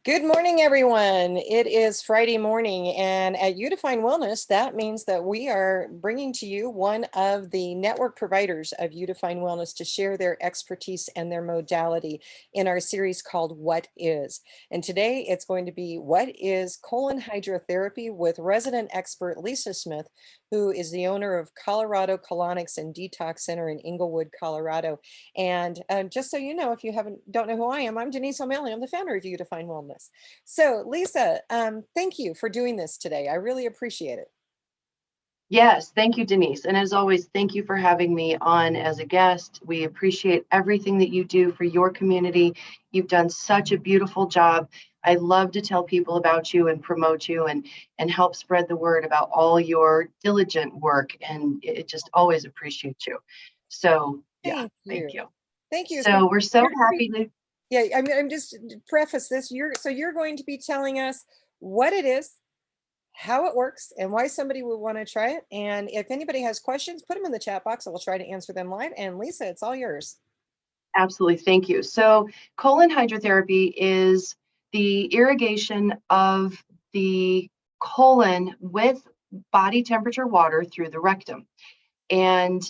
Good morning, everyone. It is Friday morning, and at Udefine Wellness, that means that we are bringing to you one of the network providers of Udefine Wellness to share their expertise and their modality in our series called What Is. And today it's going to be What is Colon Hydrotherapy with resident expert Lisa Smith, who is the owner of Colorado Colonics and Detox Center in Inglewood, Colorado. And just so you know, if you don't know who I am, I'm Denise O'Malley. I'm the founder of Udefine Wellness. So Lisa, thank you for doing this today. I really appreciate it. Yes, thank you, Denise. And as always, thank you for having me on as a guest. We appreciate everything that you do for your community. You've done such a beautiful job. I love to tell people about you and promote you and help spread the word about all your diligent work. And it just always appreciates you. So yeah, Thank thank you. you. Thank you. So we're so You're gonna be- happy to. yeah, I'm just preface this. You're going to be telling us what it is, how it works, and why somebody would want to try it. And if anybody has questions, put them in the chat box. I will try to answer them live. And Lisa, it's all yours. Absolutely, thank you. So colon hydrotherapy is the irrigation of the colon with body temperature water through the rectum. And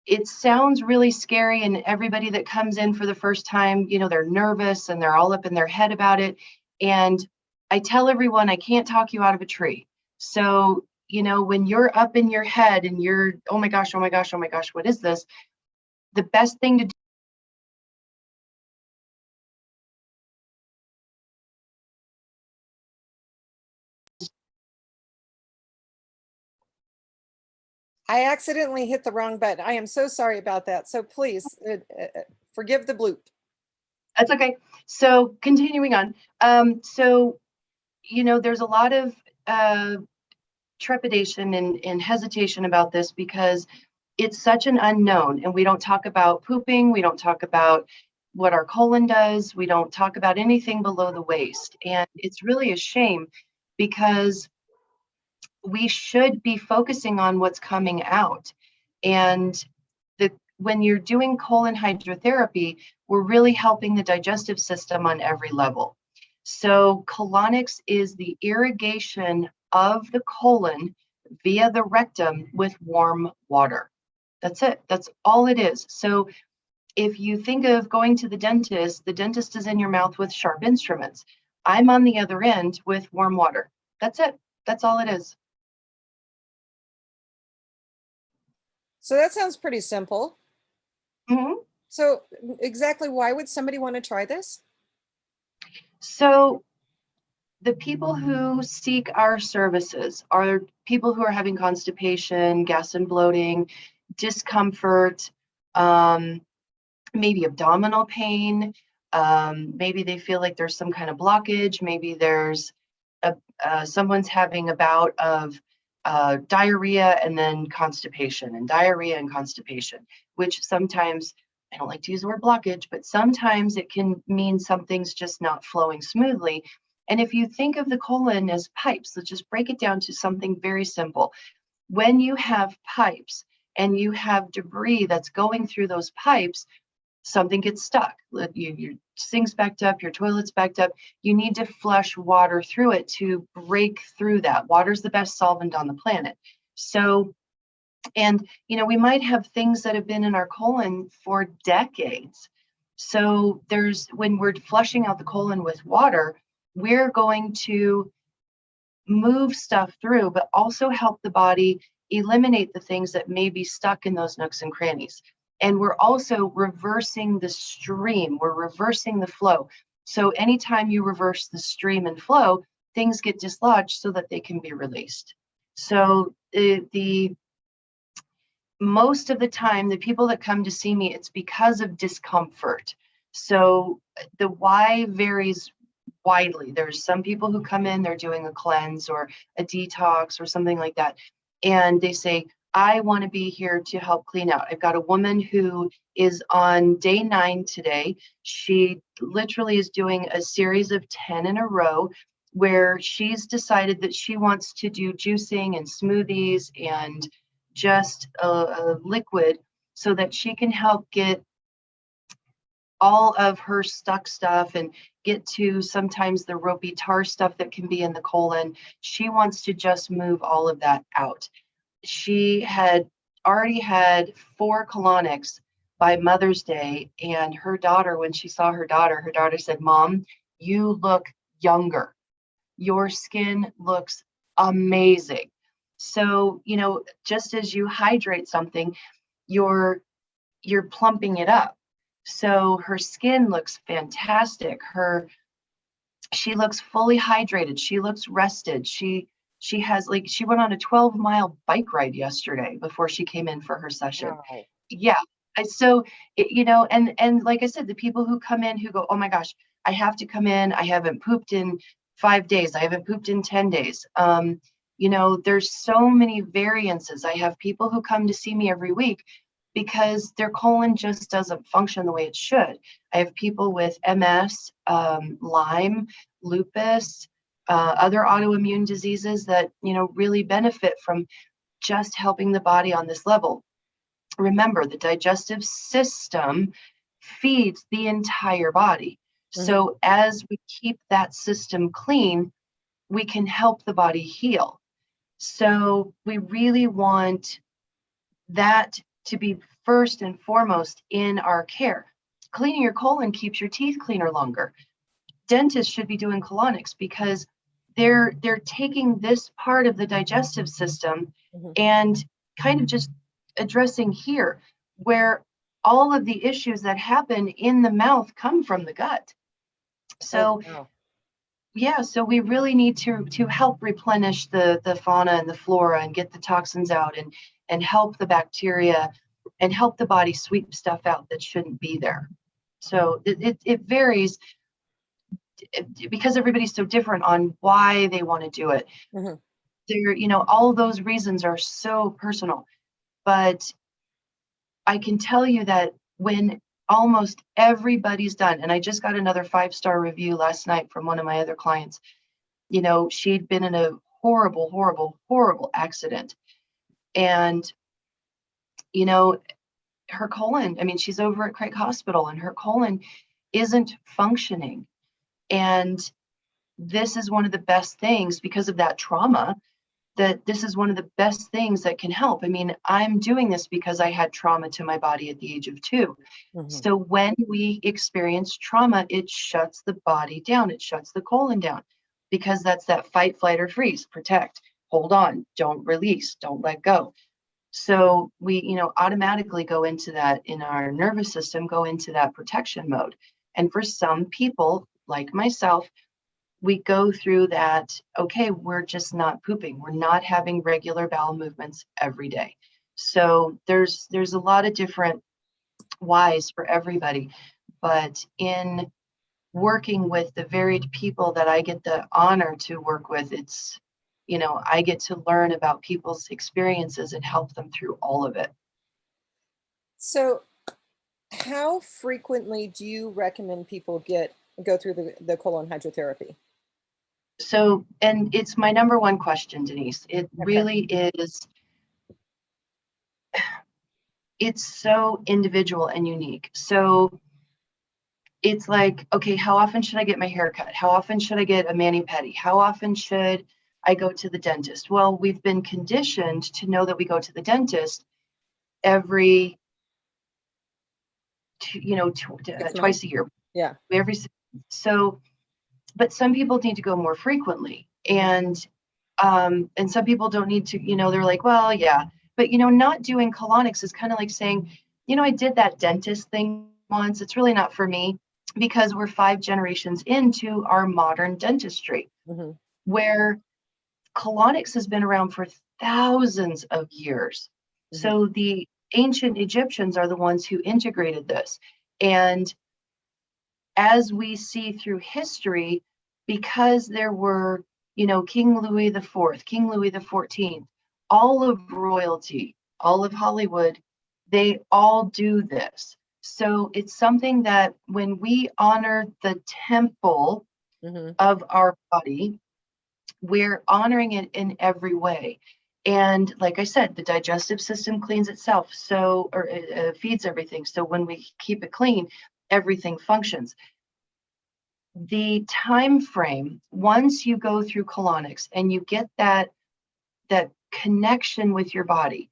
it sounds really scary, and everybody that comes in for the first time, they're nervous and they're all up in their head about it. And I tell everyone, I can't talk you out of a tree. So, when you're up in your head and you're, oh my gosh, oh my gosh, oh my gosh, what is this? The best thing to do. I accidentally hit the wrong button. I am so sorry about that. So please forgive the bloop. That's okay. So continuing on. There's a lot of trepidation and hesitation about this because it's such an unknown, and we don't talk about pooping. We don't talk about what our colon does. We don't talk about anything below the waist. And it's really a shame because we should be focusing on what's coming out. And when you're doing colon hydrotherapy, we're really helping the digestive system on every level. So colonics is the irrigation of the colon via the rectum with warm water. That's it. That's all it is. So if you think of going to the dentist is in your mouth with sharp instruments. I'm on the other end with warm water. That's it. That's all it is. So that sounds pretty simple. Mm-hmm. So exactly why would somebody want to try this? So the people who seek our services are people who are having constipation, gas and bloating, discomfort, maybe abdominal pain. Maybe they feel like there's some kind of blockage. Maybe there's someone's having a bout of diarrhea and then constipation, and diarrhea and constipation, which sometimes, I don't like to use the word blockage, but sometimes it can mean something's just not flowing smoothly. And if you think of the colon as pipes, let's just break it down to something very simple. When you have pipes and you have debris that's going through those pipes, something gets stuck. Your sink's backed up, your toilet's backed up. You need to flush water through it to break through that. Water's the best solvent on the planet. So, and we might have things that have been in our colon for decades. So when we're flushing out the colon with water, we're going to move stuff through, but also help the body eliminate the things that may be stuck in those nooks and crannies. And we're also reversing the stream, we're reversing the flow. So anytime you reverse the stream and flow, things get dislodged so that they can be released. So the most of the time, the people that come to see me, it's because of discomfort. So the why varies widely. There's some people who come in, they're doing a cleanse or a detox or something like that. And they say, I want to be here to help clean out. I've got a woman who is on day 9 today. She literally is doing a series of 10 in a row where she's decided that she wants to do juicing and smoothies and just a liquid so that she can help get all of her stuck stuff and get to sometimes the ropey tar stuff that can be in the colon. She wants to just move all of that out. She had already had 4 colonics by Mother's Day, and her daughter, when she saw her daughter said, "Mom, you look younger. Your skin looks amazing." So, just as you hydrate something, you're plumping it up. So her skin looks fantastic. She looks fully hydrated. She looks rested. She has, like, she went on a 12-mile bike ride yesterday before she came in for her session. Wow. Yeah. So and like I said, the people who come in who go, "Oh my gosh, I have to come in. I haven't pooped in 5 days. I haven't pooped in 10 days." There's so many variances. I have people who come to see me every week because their colon just doesn't function the way it should. I have people with MS, Lyme, lupus, other autoimmune diseases that, really benefit from just helping the body on this level. Remember, the digestive system feeds the entire body. Mhm. So as we keep that system clean, we can help the body heal. So we really want that to be first and foremost in our care. Cleaning your colon keeps your teeth cleaner longer. Dentists should be doing colonics because they're taking this part of the digestive system Mhm. and kind of just addressing here where all of the issues that happen in the mouth come from the gut. Oh, So wow. yeah, so we really need to help replenish the fauna and the flora and get the toxins out and help the bacteria and help the body sweep stuff out that shouldn't be there. So it varies because everybody's so different on why they want to do it. Mhm. All those reasons are so personal. But I can tell you that when almost everybody's done, and I just got another 5-star review last night from one of my other clients. She'd been in a horrible, horrible, horrible accident. And, you know, her colon, I mean, she's over at Craig Hospital and her colon isn't functioning. And this is one of the best things because of that trauma, that this is one of the best things that can help. I mean, I'm doing this because I had trauma to my body at the age of 2. Mhm. So when we experience trauma, it shuts the body down, it shuts the colon down because that's that fight, flight, or freeze, protect, hold on, don't release, don't let go. So we, automatically go into that in our nervous system, go into that protection mode. And for some people, like myself, we go through that, okay, we're just not pooping. We're not having regular bowel movements every day. So there's a lot of different whys for everybody. But in working with the varied people that I get the honor to work with, I get to learn about people's experiences and help them through all of it. So, how frequently do you recommend people go through the colon hydrotherapy? So, and it's my number one question, Denise. It Okay. really is, it's so individual and unique. So it's like, okay, how often should I get my hair cut? How often should I get a mani-pedi? How often should I go to the dentist? Well, we've been conditioned to know that we go to the dentist every, Six twice months? a year, Yeah. every, so, but some people need to go more frequently. Mhm. And some people don't need to, they're like, well, yeah, but not doing colonics is kind of like saying, I did that dentist thing once. It's really not for me because we're 5 generations into our modern dentistry, Mhm. where colonics has been around for thousands of years. Mhm. So the ancient Egyptians are the ones who integrated this. And as we see through history, because there were, King Louis the Fourth, King Louis the 14th, all of royalty, all of Hollywood, they all do this. So it's something that when we honor the temple Mhm. of our body, we're honoring it in every way. And like I said, the digestive system cleans itself, so or feeds everything. So when we keep it clean, everything functions. The time frame, once you go through colonics and you get that connection with your body,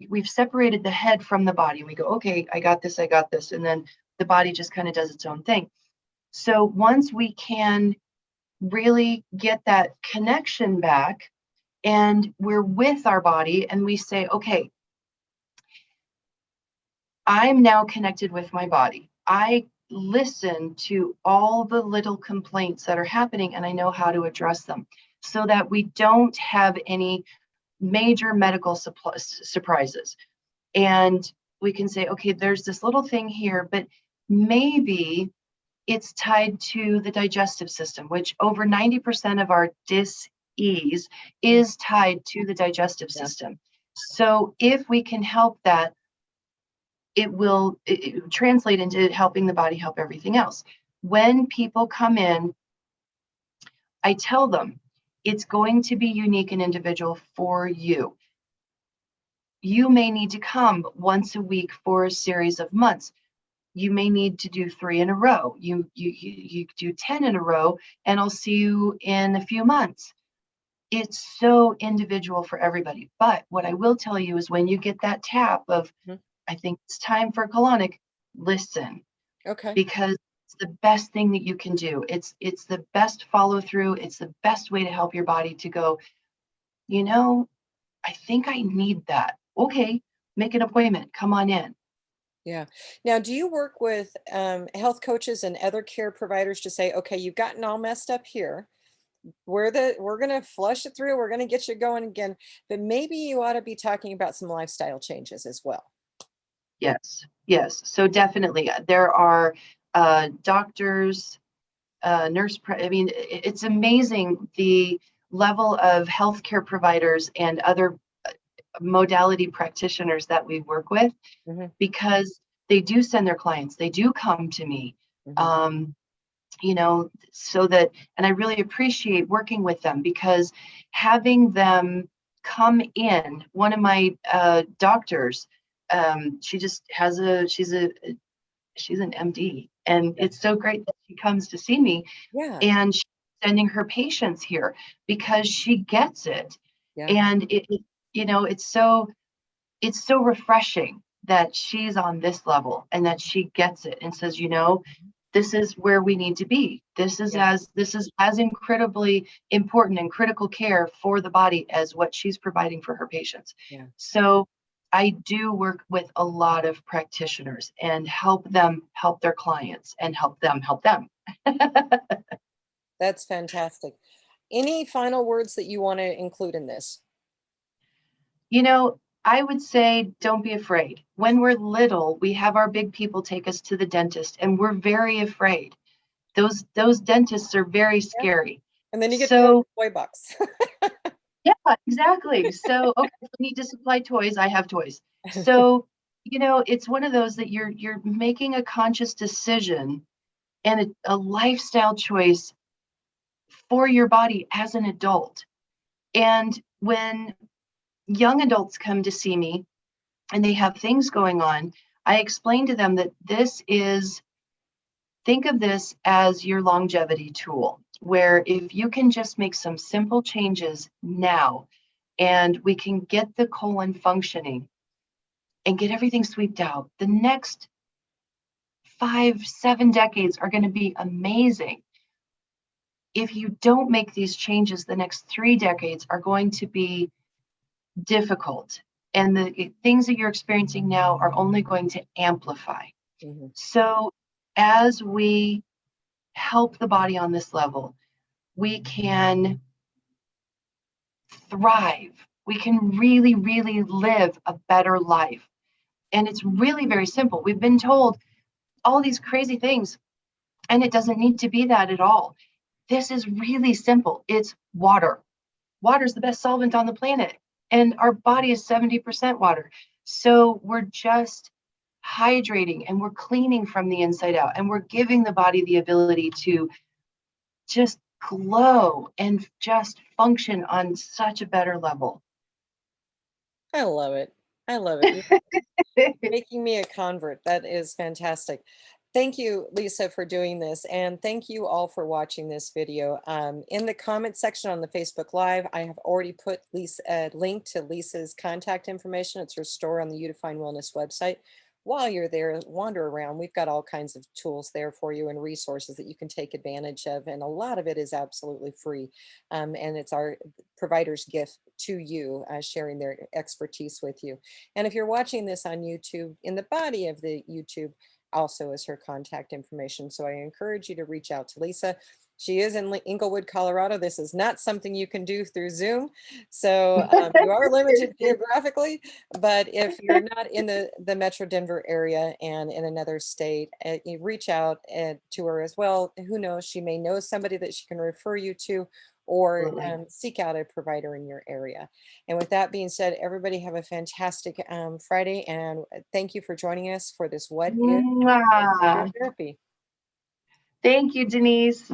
we've separated the head from the body. We go, okay, I got this, and then the body just kind of does its own thing. So once we can really get that connection back and we're with our body and we say, okay, I'm now connected with my body. I listen to all the little complaints that are happening and I know how to address them so that we don't have any major medical surprises. And we can say, okay, there's this little thing here, but maybe it's tied to the digestive system, which over 90% of our dis-ease is tied to the digestive system. So if we can help that, it will translate into helping the body help everything else. When people come in, I tell them it's going to be unique and individual for you. You may need to come once a week for a series of months. You may need to do 3 in a row. You do 10 in a row, and I'll see you in a few months. It's so individual for everybody. But what I will tell you is when you get that tap of, I think it's time for a colonic, listen. Okay. Because it's the best thing that you can do. It's the best follow through. It's the best way to help your body to go, I think I need that. Okay, make an appointment. Come on in. Yeah. Now, do you work with health coaches and other care providers to say, okay, you've gotten all messed up here. We're going to flush it through. We're going to get you going again. But maybe you ought to be talking about some lifestyle changes as well. Yes, yes. So definitely, there are doctors, I mean, it's amazing the level of healthcare providers and other modality practitioners that we work with because they do send their clients. They do come to me. So that, and I really appreciate working with them because having them come in, one of my doctors, she just has she's an MD, and it's so great that she comes to see me. Yeah. And she's sending her patients here because she gets it. Yeah. And it's so refreshing that she's on this level and that she gets it and says, this is where we need to be. This is as incredibly important and critical care for the body as what she's providing for her patients. Yeah. So I do work with a lot of practitioners and help them help their clients and help them help them. That's fantastic. Any final words that you want to include in this? I would say don't be afraid. When we're little, we have our big people take us to the dentist and we're very afraid. Those dentists are very scary. And then you get so the toy box. yeah, exactly. So okay, if I need to supply toys, I have toys. So it's one of those that you're making a conscious decision and a lifestyle choice for your body as an adult. And when young adults come to see me and they have things going on, I explain to them that think of this as your longevity tool, where if you can just make some simple changes now and we can get the colon functioning and get everything swept out, the next 5-7 decades are going to be amazing. If you don't make these changes, the next 3 decades are going to be difficult. And the things that you're experiencing now are only going to amplify. So as we help the body on this level, we can thrive. We can really, really live a better life. And it's really very simple. We've been told all these crazy things, and it doesn't need to be that at all. This is really simple. It's water. Water is the best solvent on the planet, and our body is 70% water. So we're just hydrating and we're cleaning from the inside out, and we're giving the body the ability to just glow and just function on such a better level. I love it. I love it. Making me a convert. That is fantastic. Thank you, Lisa, for doing this. And thank you all for watching this video. In the comment section on the Facebook Live, I have already put Lisa, a link to Lisa's contact information. It's her store on the Udefine Wellness website. While you're there, wander around. We've got all kinds of tools there for you and resources that you can take advantage of. And a lot of it is absolutely free. And it's our provider's gift to you, sharing their expertise with you. And if you're watching this on YouTube, in the body of the YouTube also is her contact information. So I encourage you to reach out to Lisa. She is in Inglewood, Colorado. This is not something you can do through Zoom. So you are limited geographically, but if you're not in the Metro Denver area and in another state, you reach out to her as well. Who knows, she may know somebody that she can refer you to, or Absolutely. seek out a provider in your area. And with that being said, everybody have a fantastic Friday, and thank you for joining us for this What If Mwah. Hydrotherapy. Thank you, Denise.